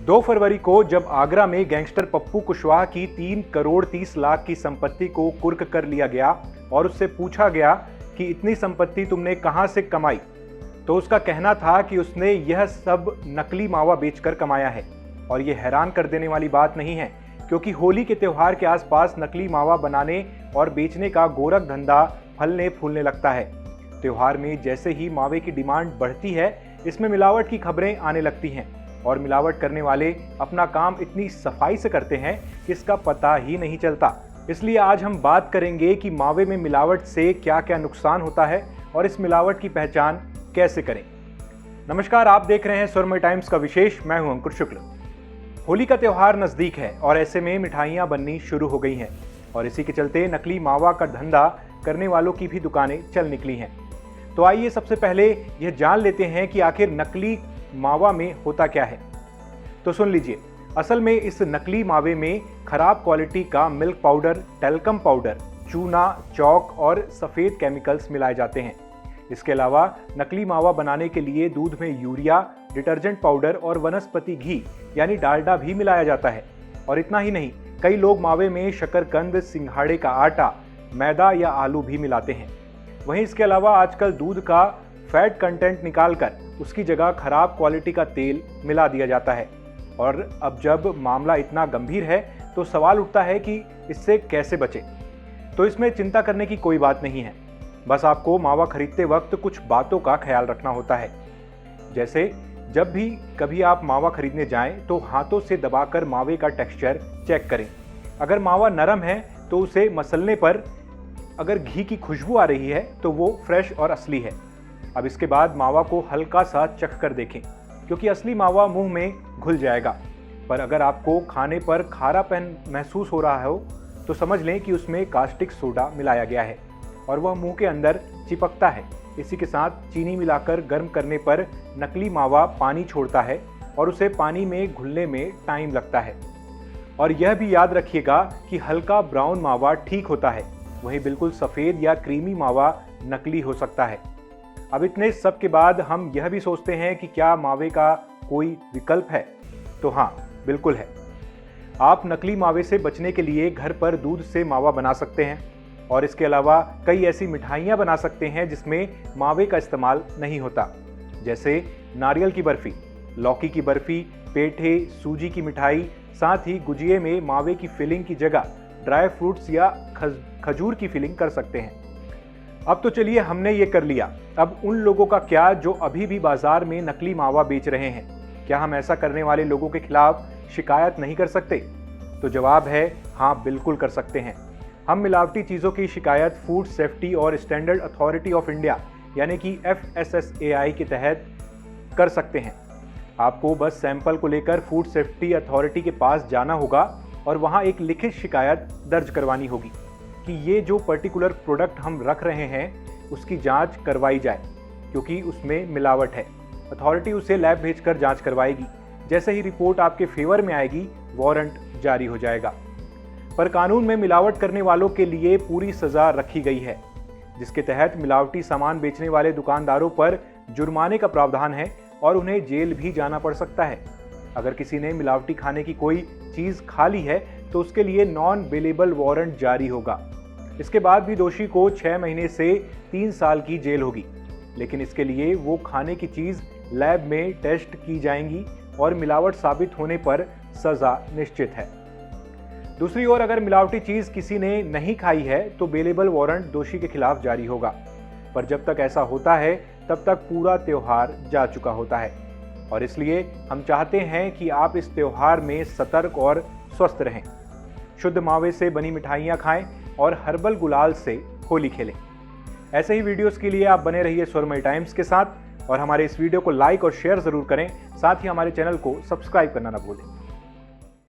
2 फरवरी को जब आगरा में गैंगस्टर पप्पू कुशवाहा की 3 करोड़ 30 लाख की संपत्ति को कुर्क कर लिया गया और उससे पूछा गया कि इतनी संपत्ति तुमने कहां से कमाई, तो उसका कहना था कि उसने यह सब नकली मावा बेचकर कमाया है। और यह हैरान कर देने वाली बात नहीं है, क्योंकि होली के त्योहार के आसपास नकली मावा बनाने और बेचने का गोरख धंधा फलने फूलने लगता है। त्योहार में जैसे ही मावे की डिमांड बढ़ती है, इसमें मिलावट की खबरें आने लगती हैं और मिलावट करने वाले अपना काम इतनी सफाई से करते हैं कि इसका पता ही नहीं चलता। इसलिए आज हम बात करेंगे कि मावे में मिलावट से क्या क्या नुकसान होता है और इस मिलावट की पहचान कैसे करें। नमस्कार, आप देख रहे हैं स्वर्मय टाइम्स का विशेष। मैं हूं अंकुर शुक्ल। होली का त्योहार नजदीक है और ऐसे में मिठाइयां बननी शुरू हो गई हैं और इसी के चलते नकली मावा का धंधा करने वालों की भी दुकानें चल निकली हैं। तो आइए सबसे पहले यह जान लेते हैं कि आखिर नकली मावा में होता क्या है। तो सुन लीजिए, असल में इस नकली मावे में खराब क्वालिटी का मिल्क पाउडर, टेल्कम पाउडर, चूना, चौक और सफेद केमिकल्स मिलाए जाते हैं। इसके अलावा नकली मावा बनाने के लिए दूध में यूरिया, डिटर्जेंट पाउडर और वनस्पति घी यानी डालडा भी मिलाया जाता है। और इतना ही नहीं, कई लोग मावे में शकरकंद, सिंघाड़े का आटा, मैदा या आलू भी मिलाते हैं। वहीं इसके अलावा आजकल दूध का फैट कंटेंट निकालकर उसकी जगह खराब क्वालिटी का तेल मिला दिया जाता है। और अब जब मामला इतना गंभीर है तो सवाल उठता है कि इससे कैसे बचें। तो इसमें चिंता करने की कोई बात नहीं है, बस आपको मावा खरीदते वक्त कुछ बातों का ख्याल रखना होता है। जैसे जब भी कभी आप मावा खरीदने जाएं तो हाथों से दबाकर मावे का टेक्सचर चेक करें। अगर मावा नरम है तो उसे मसलने पर अगर घी की खुशबू आ रही है तो वो फ्रेश और असली है। अब इसके बाद मावा को हल्का सा चख कर देखें, क्योंकि असली मावा मुंह में घुल जाएगा। पर अगर आपको खाने पर खारापन महसूस हो रहा हो तो समझ लें कि उसमें कास्टिक सोडा मिलाया गया है और वह मुंह के अंदर चिपकता है। इसी के साथ चीनी मिलाकर गर्म करने पर नकली मावा पानी छोड़ता है और उसे पानी में घुलने में टाइम लगता है। और यह भी याद रखिएगा कि हल्का ब्राउन मावा ठीक होता है, वहीं बिल्कुल सफ़ेद या क्रीमी मावा नकली हो सकता है। अब इतने सब के बाद हम यह भी सोचते हैं कि क्या मावे का कोई विकल्प है? तो हाँ, बिल्कुल है। आप नकली मावे से बचने के लिए घर पर दूध से मावा बना सकते हैं और इसके अलावा कई ऐसी मिठाइयाँ बना सकते हैं जिसमें मावे का इस्तेमाल नहीं होता, जैसे नारियल की बर्फ़ी, लौकी की बर्फ़ी, पेठे, सूजी की मिठाई। साथ ही गुजिये में मावे की फिलिंग की जगह ड्राई फ्रूट्स या खजूर की फिलिंग कर सकते हैं। अब तो चलिए, हमने ये कर लिया। अब उन लोगों का क्या जो अभी भी बाजार में नकली मावा बेच रहे हैं? क्या हम ऐसा करने वाले लोगों के खिलाफ शिकायत नहीं कर सकते? तो जवाब है हाँ, बिल्कुल कर सकते हैं। हम मिलावटी चीज़ों की शिकायत फूड सेफ्टी और स्टैंडर्ड अथॉरिटी ऑफ इंडिया यानी कि FSSAI के तहत कर सकते हैं। आपको बस सैंपल को लेकर फूड सेफ्टी अथॉरिटी के पास जाना होगा और वहाँ एक लिखित शिकायत दर्ज करवानी होगी कि ये जो पर्टिकुलर प्रोडक्ट हम रख रहे हैं उसकी जांच करवाई जाए, क्योंकि उसमें मिलावट है। अथॉरिटी उसे लैब भेजकर जांच करवाएगी। जैसे ही रिपोर्ट आपके फेवर में आएगी, वारंट जारी हो जाएगा। पर कानून में मिलावट करने वालों के लिए पूरी सज़ा रखी गई है, जिसके तहत मिलावटी सामान बेचने वाले दुकानदारों पर जुर्माने का प्रावधान है और उन्हें जेल भी जाना पड़ सकता है। अगर किसी ने मिलावटी खाने की कोई चीज़ खा ली है तो उसके लिए नॉन बेलेबल वारंट जारी होगा। इसके बाद भी दोषी को 6 महीने से 3 साल की जेल होगी, लेकिन इसके लिए वो खाने की चीज़ लैब में टेस्ट की जाएंगी और मिलावट साबित होने पर सज़ा निश्चित है। दूसरी ओर अगर मिलावटी चीज़ किसी ने नहीं खाई है तो बेलेबल वारंट दोषी के खिलाफ जारी होगा। पर जब तक ऐसा होता है तब तक पूरा त्योहार जा चुका होता है और इसलिए हम चाहते हैं कि आप इस त्योहार में सतर्क और स्वस्थ रहें। शुद्ध मावे से बनी मिठाइयाँ खाएं और हर्बल गुलाल से होली खेलें। ऐसे ही वीडियोस के लिए आप बने रहिए स्वर्मय टाइम्स के साथ और हमारे इस वीडियो को लाइक और शेयर ज़रूर करें। साथ ही हमारे चैनल को सब्सक्राइब करना ना भूलें।